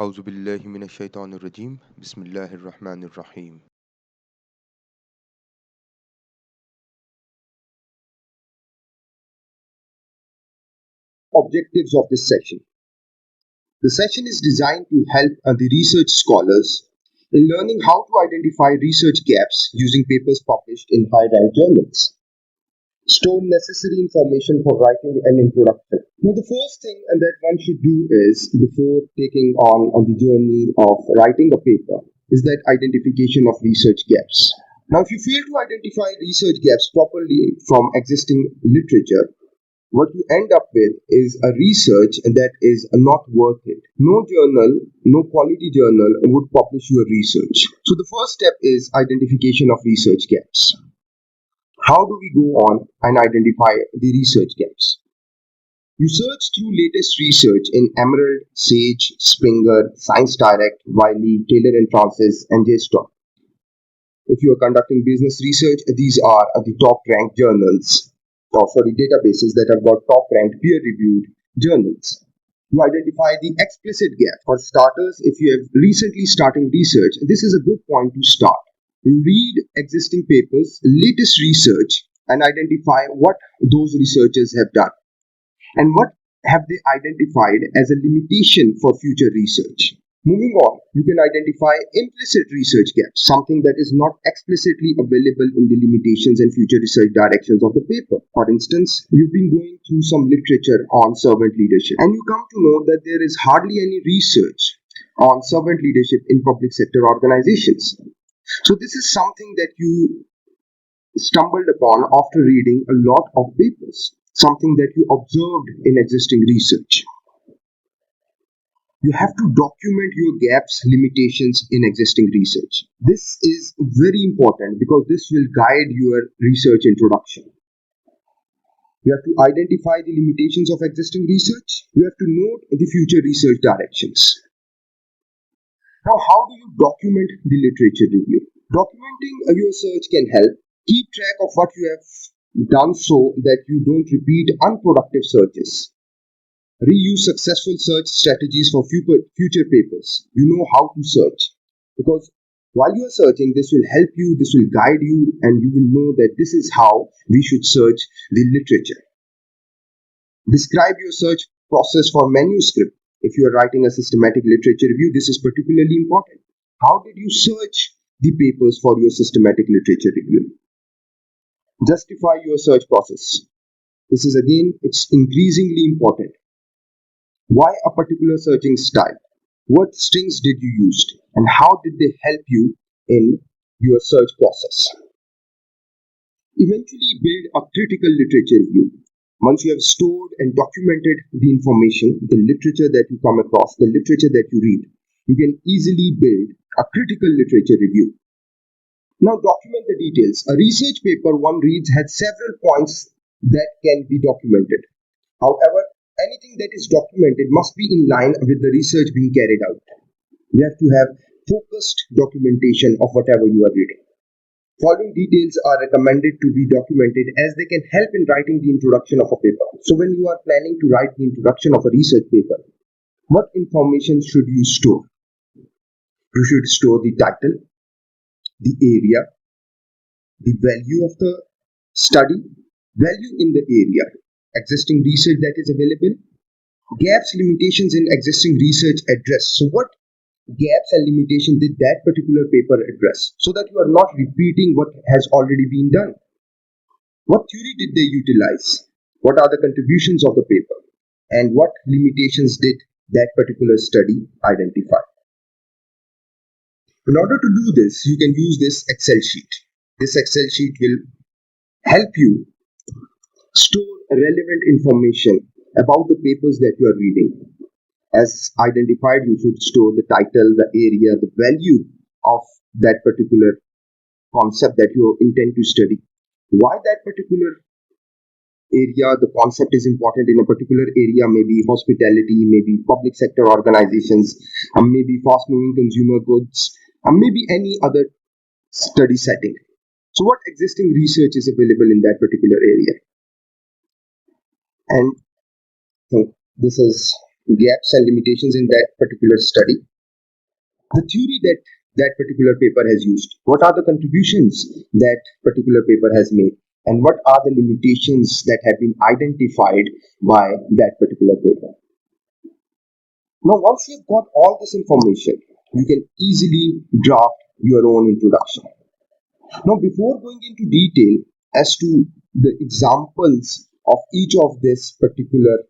أعوذ بالله من الشيطان الرجيم بسم الله الرحمن الرحيم. Objectives of this session. The session is designed to help the research scholars in learning how to identify research gaps using papers published in high-ranked journals. Store necessary information for writing an introduction. Now, the first thing that one should do is, before taking on the journey of writing a paper, is that identification of research gaps. Now, if you fail to identify research gaps properly from existing literature, what you end up with is a research that is not worth it. No journal, no quality journal would publish your research. So the first step is identification of research gaps. How do we go on and identify the research gaps? You search through latest research in Emerald, Sage, Springer, Science Direct, Wiley, Taylor and Francis, and JSTOR. If you are conducting business research, these are the top ranked journals, databases that have got top ranked peer reviewed journals. You identify the explicit gap. For starters, if you have recently starting research, this is a good point to start. You read existing papers, latest research, and identify what those researchers have done and what have they identified as a limitation for future research. Moving on, you can identify implicit research gaps, something that is not explicitly available in the limitations and future research directions of the paper. For instance, you've been going through some literature on servant leadership, and you come to know that there is hardly any research on servant leadership in public sector organizations. So, this is something that you stumbled upon after reading a lot of papers, something that you observed in existing research. You have to document your gaps, limitations in existing research. This is very important because this will guide your research introduction. You have to identify the limitations of existing research. You have to note the future research directions. Now, how do you document the literature review? Documenting your search can help keep track of what you have done so that you don't repeat unproductive searches. Reuse successful search strategies for future papers. You know how to search because while you are searching, this will help you, this will guide you, and you will know that this is how we should search the literature. Describe your search process for manuscript. If you are writing a systematic literature review, this is particularly important. How did you search the papers for your systematic literature review? Justify your search process. This is again, it's increasingly important. Why a particular searching style? What strings did you use? And how did they help you in your search process? Eventually build a critical literature review. Once you have stored and documented the information, the literature that you come across, the literature that you read, you can easily build a critical literature review. Now document the details. A research paper one reads has several points that can be documented. However, anything that is documented must be in line with the research being carried out. You have to have focused documentation of whatever you are reading. Following details are recommended to be documented as they can help in writing the introduction of a paper. So when you are planning to write the introduction of a research paper, what information should you store? You should store the title, the area, the value of the study, value in the area, existing research that is available, gaps, limitations in existing research address. So what gaps and limitations did that particular paper address so that you are not repeating what has already been done? What theory did they utilize? What are the contributions of the paper? And what limitations did that particular study identify? In order to do this, you can use this Excel sheet. This Excel sheet will help you store relevant information about the papers that you are reading. As identified, you should store the title, the area, the value of that particular concept that you intend to study. Why that particular area, the concept is important in a particular area, maybe hospitality, maybe public sector organizations, maybe fast moving consumer goods, maybe any other study setting. So, what existing research is available in that particular area? And so this is, gaps and limitations in that particular study, the theory that that particular paper has used, what are the contributions that particular paper has made, and what are the limitations that have been identified by that particular paper. Now, once you've got all this information, you can easily draft your own introduction. Now, before going into detail as to the examples of each of this particular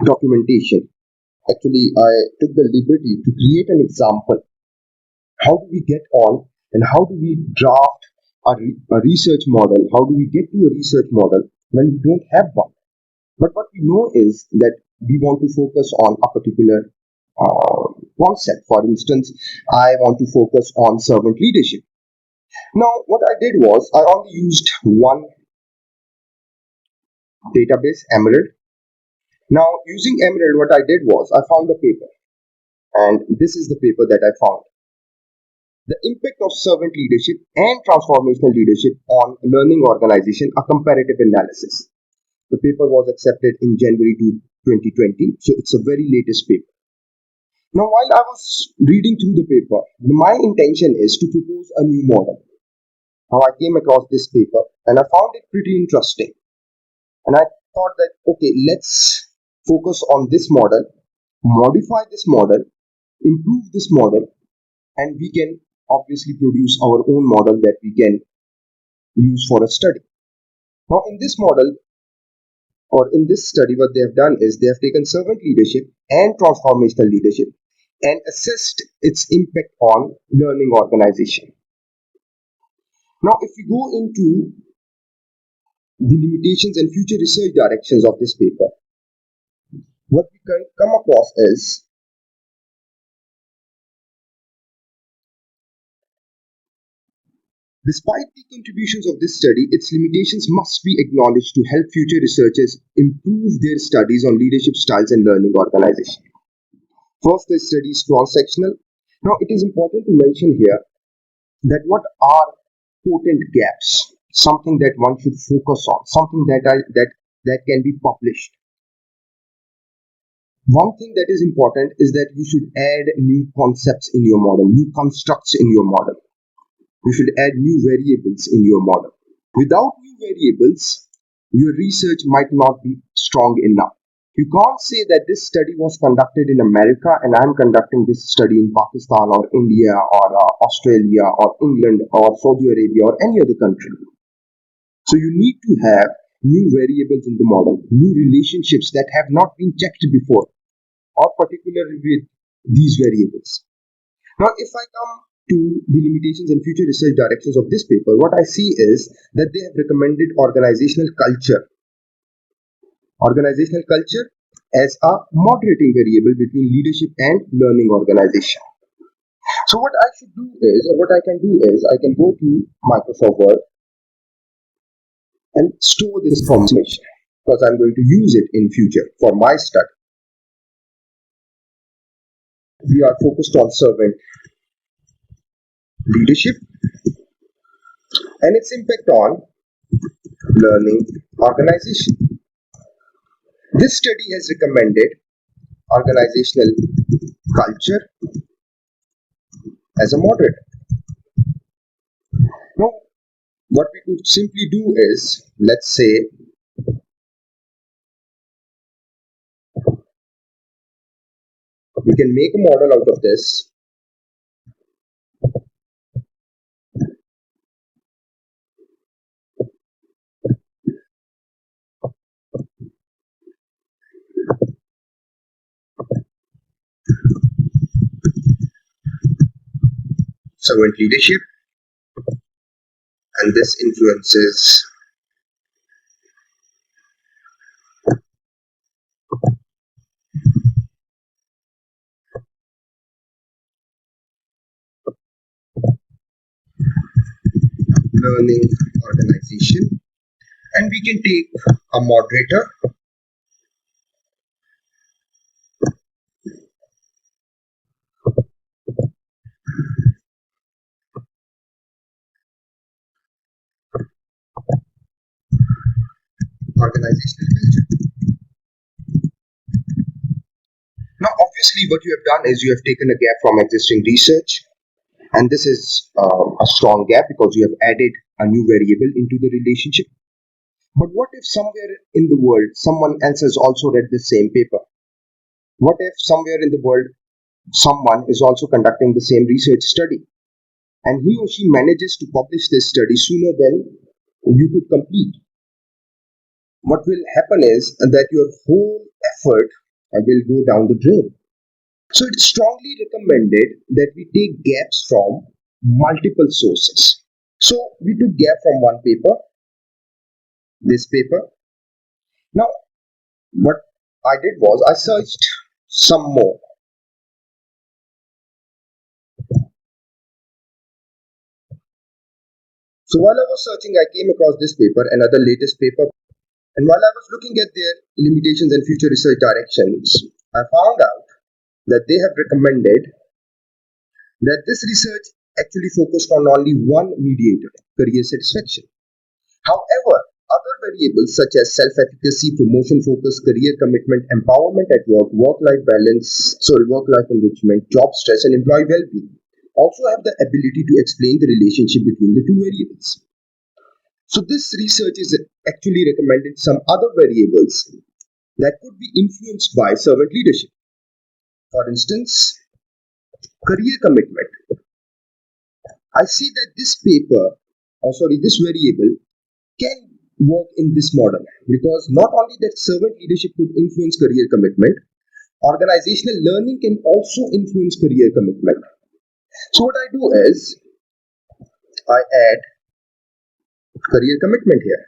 documentation, actually, I took the liberty to create an example. How do we get on and how do we draft a research model? How do we get to a research model when we don't have one? But what we know is that we want to focus on a particular concept. For instance, I want to focus on servant leadership. Now, what I did was I only used one database, Emerald. Now, using Emerald, what I did was I found a paper, and this is the paper that I found. The impact of servant leadership and transformational leadership on learning organization, a comparative analysis. The paper was accepted in January 2020, so it's a very latest paper. Now, while I was reading through the paper, my intention is to propose a new model. Now, I came across this paper and I found it pretty interesting. And I thought that, okay, let's focus on this model, modify this model, improve this model, and we can obviously produce our own model that we can use for a study. Now, in this model, or in this study, what they have done is they have taken servant leadership and transformational leadership and assessed its impact on learning organization. Now, if we go into the limitations and future research directions of this paper, what we can come across is despite the contributions of this study, its limitations must be acknowledged to help future researchers improve their studies on leadership styles and learning organization. First, the study is cross-sectional. Now, it is important to mention here that what are potent gaps, something that one should focus on, something that can be published. One thing that is important is that you should add new concepts in your model, new constructs in your model. You should add new variables in your model. Without new variables, your research might not be strong enough. You can't say that this study was conducted in America and I'm conducting this study in Pakistan or India or Australia or England or Saudi Arabia or any other country. So you need to have new variables in the model, new relationships that have not been checked before, or particularly with these variables. Now, if I come to the limitations and future research directions of this paper, what I see is that they have recommended organizational culture as a moderating variable between leadership and learning organization. So what I should do is, or what I can do is, I can go to Microsoft Word and store this information because I'm going to use it in future for my study. We are focused on servant leadership and its impact on learning organization. This study has recommended organizational culture as a moderator. Now, what we could simply do is, let's say, we can make a model out of this. Servant leadership, and this influences learning organization. And we can take a moderator organizational culture. obviously, what you have done is you have taken a gap from existing research, and this is a strong gap because you have added a new variable into the relationship. But what if somewhere in the world someone else has also read the same paper? What if somewhere in the world someone is also conducting the same research study and he or she manages to publish this study sooner than you could complete? What will happen is that your whole effort will go down the drain. So it's strongly recommended that we take gaps from multiple sources. So we took gap from one paper, this paper. Now, what I did was I searched some more. So while I was searching, I came across this paper, another latest paper. And while I was looking at their limitations and future research directions, I found out that they have recommended that this research actually focused on only one mediator, career satisfaction. However, other variables such as self-efficacy, promotion focus, career commitment, empowerment at work, work-life balance, work-life enrichment, job stress, and employee well-being also have the ability to explain the relationship between the two variables. So this research is actually recommended some other variables that could be influenced by servant leadership. For instance, career commitment. I see that this variable can work in this model because not only that servant leadership could influence career commitment, organizational learning can also influence career commitment. So what I do is I add career commitment here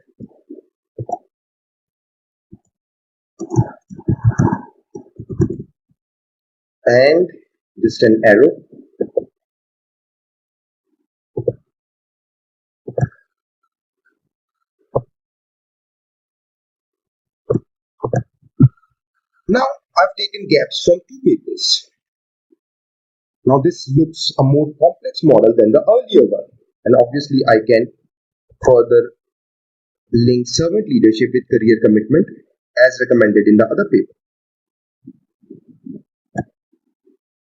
and just an arrow. Now I've taken gaps from two papers. Now this looks a more complex model than the earlier one, and obviously I can further link servant leadership with career commitment as recommended in the other paper.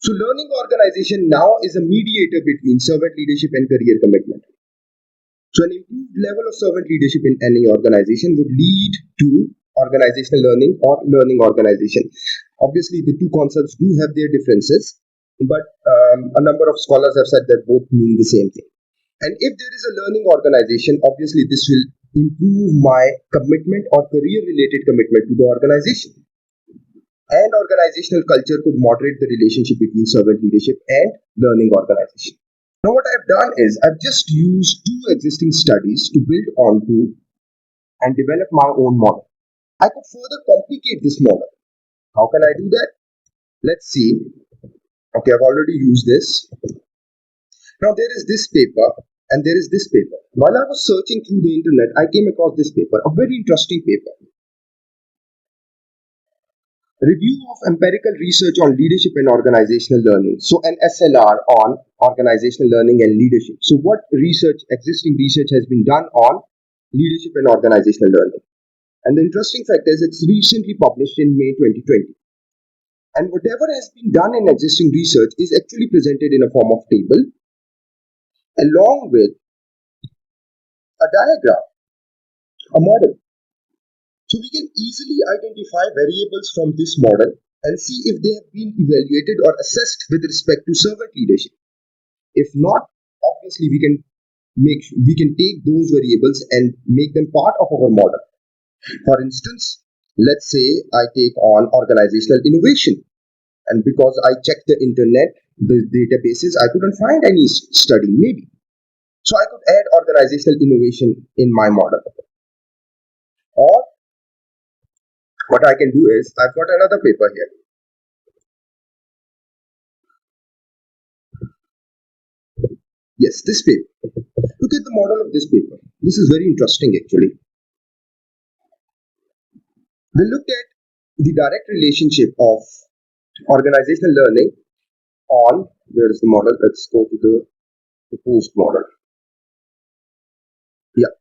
So learning organization now is a mediator between servant leadership and career commitment. So an improved level of servant leadership in any organization would lead to organizational learning or learning organization. Obviously, the two concepts do have their differences, but a number of scholars have said that both mean the same thing. And if there is a learning organization, obviously this will improve my commitment or career related commitment to the organization. And organizational culture could moderate the relationship between servant leadership and learning organization. Now, what I've done is I've just used two existing studies to build onto and develop my own model. I could further complicate this model. How can I do that? Let's see. Okay, I've already used this. Now, there is this paper and there is this paper. While I was searching through the internet, I came across this paper, a very interesting paper. Review of empirical research on leadership and organizational learning. So an SLR on organizational learning and leadership. So what existing research has been done on leadership and organizational learning. And the interesting fact is it's recently published in May 2020. And whatever has been done in existing research is actually presented in a form of table along with a diagram, a model. So we can easily identify variables from this model and see if they have been evaluated or assessed with respect to servant leadership. If not, obviously we can take those variables and make them part of our model. For instance, let's say I take on organizational innovation, and because I checked the internet, the databases, I couldn't find any study maybe. So I could add organizational innovation in my model. Or what I can do is I've got another paper here. Yes, this paper. Look at the model of this paper. This is very interesting actually. They looked at the direct relationship of organizational learning on, where is the model? Let's go to the proposed model. Yeah.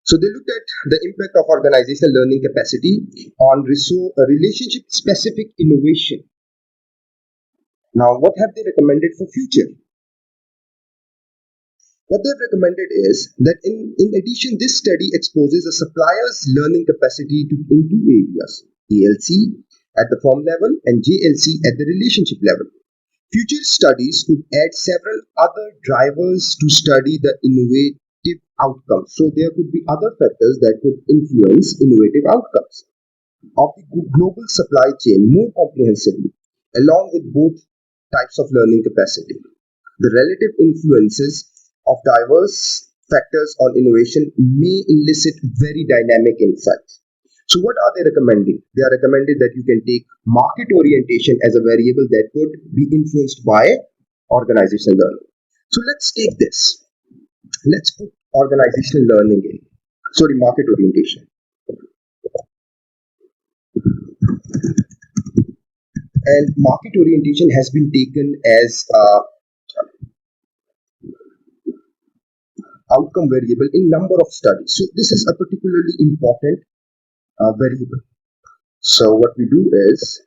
So they looked at the impact of organizational learning capacity on relationship specific innovation. Now, what have they recommended for future? What they've recommended is that in addition, this study exposes a supplier's learning capacity in two areas: ALC at the firm level and JLC at the relationship level. Future studies could add several other drivers to study the innovative outcomes. So there could be other factors that could influence innovative outcomes of the global supply chain more comprehensively, along with both types of learning capacity. The relative influences of diverse factors on innovation may elicit very dynamic insights. So, what are they recommending? They are recommending that you can take market orientation as a variable that could be influenced by organizational learning. So, let's take this. Let's put organizational learning in. Sorry, market orientation. And market orientation has been taken as outcome variable in number of studies. So this is a particularly important variable. So what we do is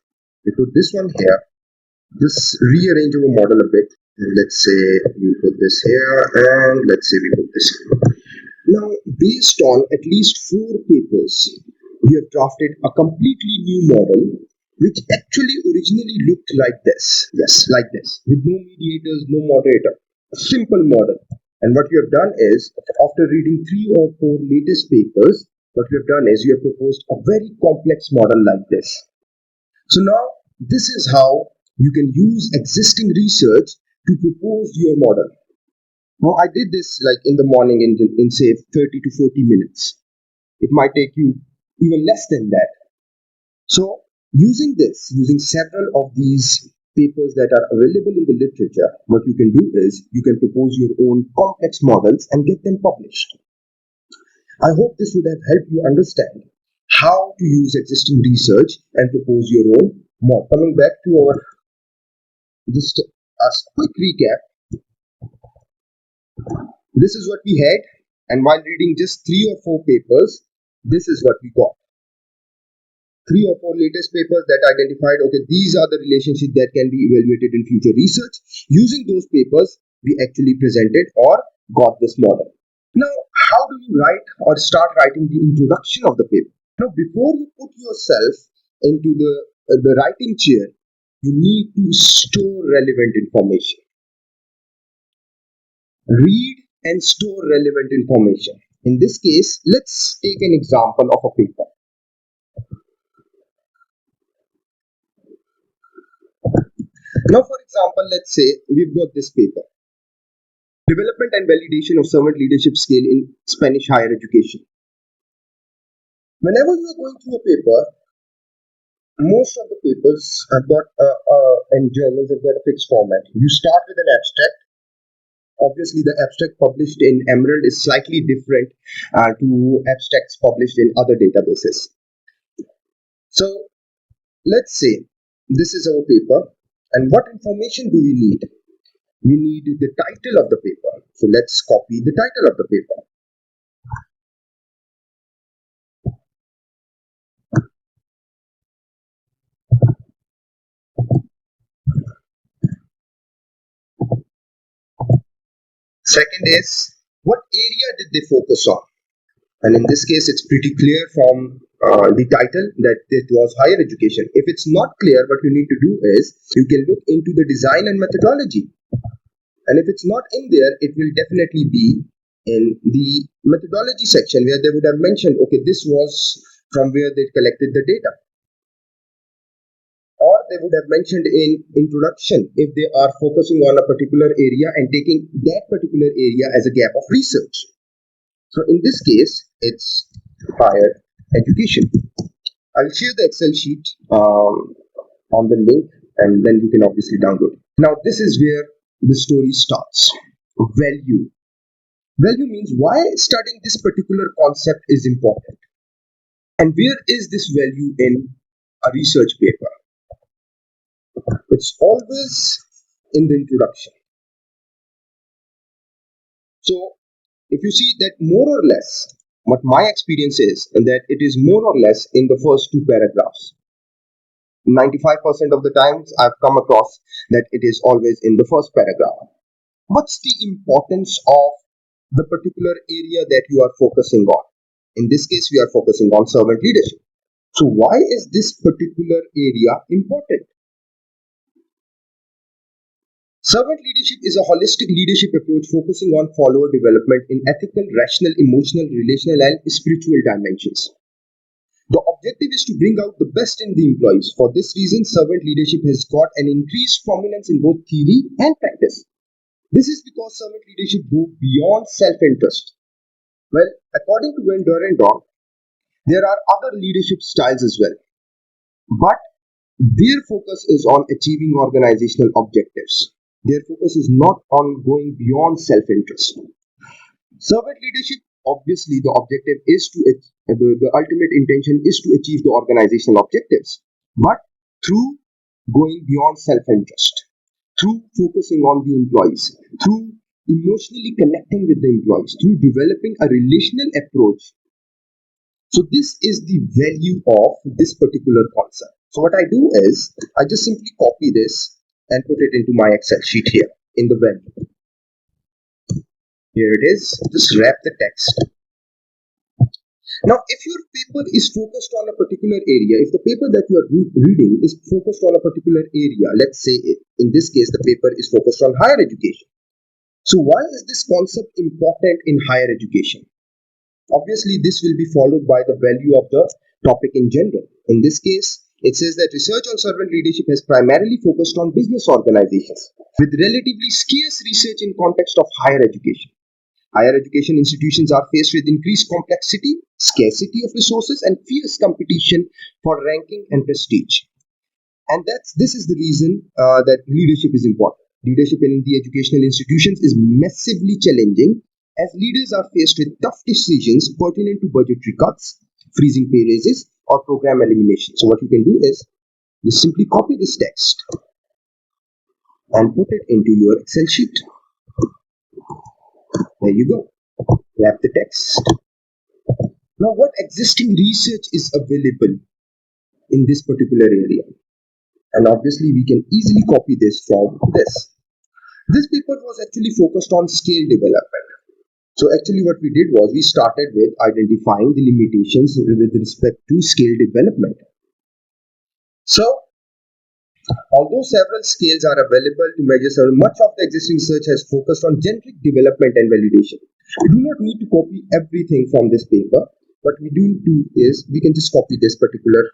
we put this one here, just rearrange our model a bit. Let's say we put this here, and let's say we put this here. Now, based on at least 4 papers, we have drafted a completely new model which actually originally looked like this. Yes, like this, with no mediators, no moderator. A simple model. And what you have done is, after reading 3 or 4 latest papers, what you have done is you have proposed a very complex model like this. So now, this is how you can use existing research to propose your model. Now, I did this like in the morning in say 30 to 40 minutes. It might take you even less than that. So, using several of these papers that are available in the literature, what you can do is you can propose your own complex models and get them published. I hope this would have helped you understand how to use existing research and propose your own model. Coming back to our just a quick recap, this is what we had, and while reading just 3 or 4 papers, this is what we got. 3 or 4 latest papers that identified, okay, these are the relationships that can be evaluated in future research. Using those papers, we actually presented or got this model. Now, how do you write or start writing the introduction of the paper? Now, before you put yourself into the writing chair, you need to store relevant information. Read and store relevant information. In this case, let's take an example of a paper. Now, for example, let's say we've got this paper, Development and Validation of Servant Leadership Scale in Spanish Higher Education. Whenever you are going through a paper, most of the papers have got and journals have got a fixed format. You start with an abstract. Obviously, the abstract published in Emerald is slightly different to abstracts published in other databases. So, let's say this is our paper, and what information do we need? We need the title of the paper. So let's copy the title of the paper. Second is, what area did they focus on? And in this case, it's pretty clear from the title that it was higher education. If it's not clear, what you need to do is you can look into the design and methodology. And if it's not in there, it will definitely be in the methodology section where they would have mentioned, okay, this was from where they collected the data. Or they would have mentioned in introduction if they are focusing on a particular area and taking that particular area as a gap of research. So in this case, it's higher education. I'll share the Excel sheet on the link, and then you can obviously download it. Now, this is where the story starts. Value. Value means why studying this particular concept is important. And where is this value in a research paper? It's always in the introduction. So, if you see that more or less, what my experience is, and that it is more or less in the first 2 paragraphs. 95% of the times I've come across that it is always in the first paragraph. What's the importance of the particular area that you are focusing on? In this case, we are focusing on servant leadership. So why is this particular area important? Servant leadership is a holistic leadership approach focusing on follower development in ethical, rational, emotional, relational, and spiritual dimensions. The objective is to bring out the best in the employees. For this reason, servant leadership has got an increased prominence in both theory and practice. This is because servant leadership goes beyond self-interest. Well, according to Van Durendorf, there are other leadership styles as well, but their focus is on achieving organizational objectives. Their focus is not on going beyond self-interest. Servant leadership, obviously, the objective is to the ultimate intention is to achieve the organizational objectives, but through going beyond self-interest, through focusing on the employees, through emotionally connecting with the employees, through developing a relational approach. So this is the value of this particular concept. So what I do is I just simply copy this and put it into my Excel sheet here in the value. Here it is. Just wrap the text. Now, if your paper is focused on a particular area, if the paper that you are reading is focused on a particular area, let's say in this case the paper is focused on higher education. So why is this concept important in higher education? Obviously, this will be followed by the value of the topic in general. In this case, it says that research on servant leadership has primarily focused on business organizations, with relatively scarce research in context of higher education. Higher education institutions are faced with increased complexity, scarcity of resources, and fierce competition for ranking and prestige. And this is the reason that leadership is important. Leadership in the educational institutions is massively challenging as leaders are faced with tough decisions pertinent to budgetary cuts, freezing pay raises, or program elimination. So what you can do is you simply copy this text and put it into your Excel sheet. There you go. Wrap the text. Now, what existing research is available in this particular area? And obviously, we can easily copy this from this. This paper was actually focused on scale development. So actually what we did was we started with identifying the limitations with respect to scale development. So although several scales are available to measure several, much of the existing research has focused on generic development and validation. We do not need to copy everything from this paper. What we do is we can just copy this particular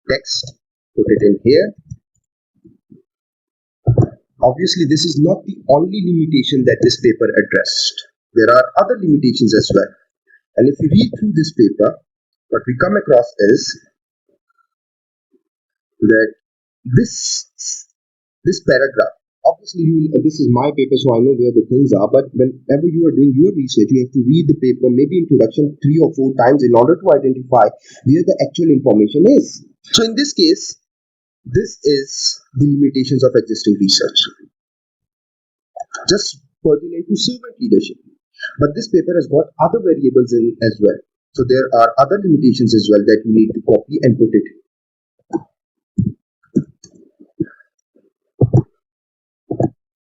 text, put it in here. Obviously, this is not the only limitation that this paper addressed. There are other limitations as well. And if you read through this paper, what we come across is that this paragraph, obviously this is my paper, so I know where the things are, but whenever you are doing your research, you have to read the paper, maybe introduction 3 or 4 times in order to identify where the actual information is. So in this case, this is the limitations of existing research, just pertinent to servant leadership. But this paper has got other variables in as well. So there are other limitations as well that you need to copy and put it.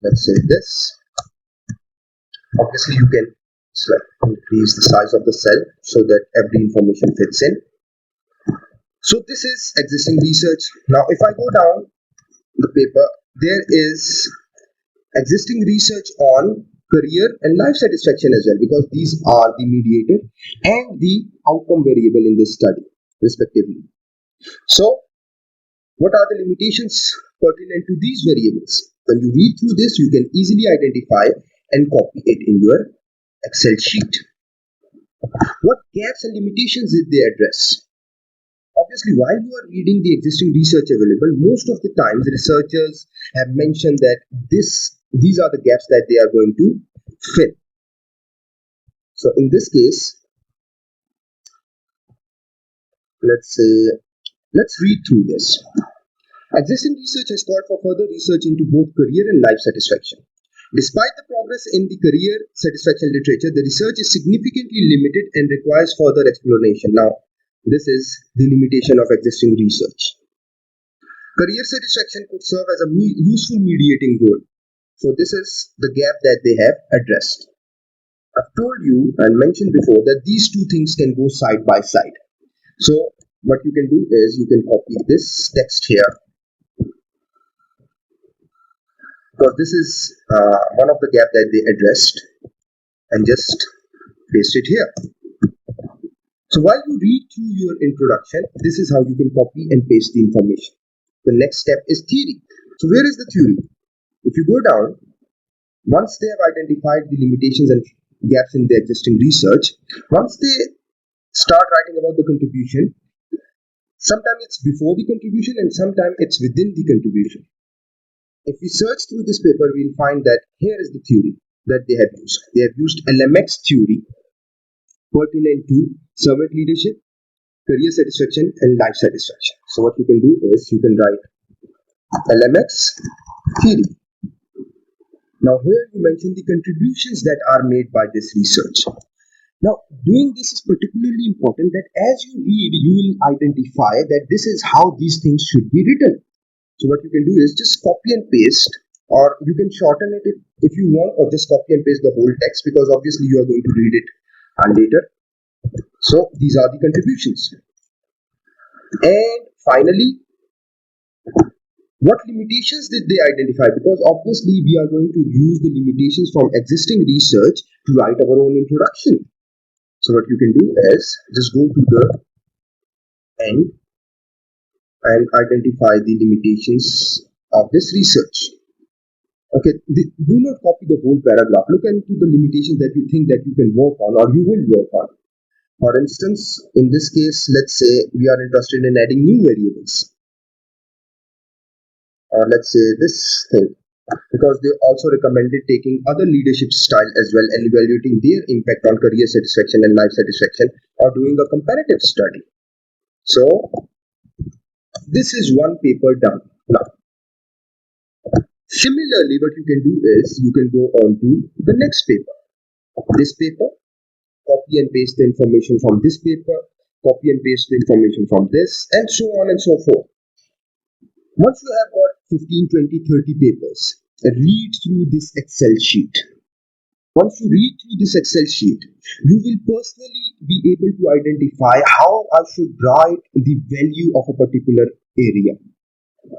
Let's say this. Obviously, you can increase the size of the cell so that every information fits in. So this is existing research. Now, if I go down the paper, there is existing research on career and life satisfaction as well, because these are the mediator and the outcome variable in this study, respectively. So, what are the limitations pertinent to these variables? When you read through this, you can easily identify and copy it in your Excel sheet. What gaps and limitations did they address? Obviously, while you are reading the existing research available, most of the times researchers have mentioned that these are the gaps that they are going to fill. So in this case, let's read through this. Existing research has called for further research into both career and life satisfaction. Despite the progress in the career satisfaction literature, the research is significantly limited and requires further exploration. Now, this is the limitation of existing research. Career satisfaction could serve as a useful mediating role. So this is the gap that they have addressed. I've told you and mentioned before that these two things can go side by side. So what you can do is you can copy this text here, because this is one of the gap that they addressed, and just paste it here. So while you read through your introduction, this is how you can copy and paste the information. The next step is theory. So where is the theory? If you go down, once they have identified the limitations and gaps in the existing research, once they start writing about the contribution, sometimes it's before the contribution and sometimes it's within the contribution. If we search through this paper, we'll find that here is the theory that they have used. They have used LMX theory pertinent to servant leadership, career satisfaction, and life satisfaction. So what you can do is you can write LMX theory. Now here you mention the contributions that are made by this research. Now doing this is particularly important that as you read, you will identify that this is how these things should be written. So what you can do is just copy and paste, or you can shorten it if you want, or just copy and paste the whole text, because obviously you are going to read it later. So these are the contributions. And finally, what limitations did they identify? Because obviously we are going to use the limitations from existing research to write our own introduction. So what you can do is just go to the end and identify the limitations of this research. Okay, do not copy the whole paragraph. Look into the limitations that you think that you can work on or you will work on. For instance, in this case, let's say we are interested in adding new variables. Or let's say this thing, because they also recommended taking other leadership style as well and evaluating their impact on career satisfaction and life satisfaction, or doing a comparative study. So this is one paper done. Now similarly, what you can do is you can go on to the next paper. This paper, copy and paste the information from this paper, copy and paste the information from this, and so on and so forth. Once you have got 15, 20, 30 papers, read through this Excel sheet. Once you read through this Excel sheet, you will personally be able to identify how I should write the value of a particular area.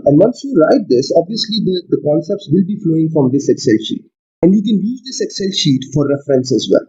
And once you write this, obviously the concepts will be flowing from this Excel sheet. And you can use this Excel sheet for reference as well.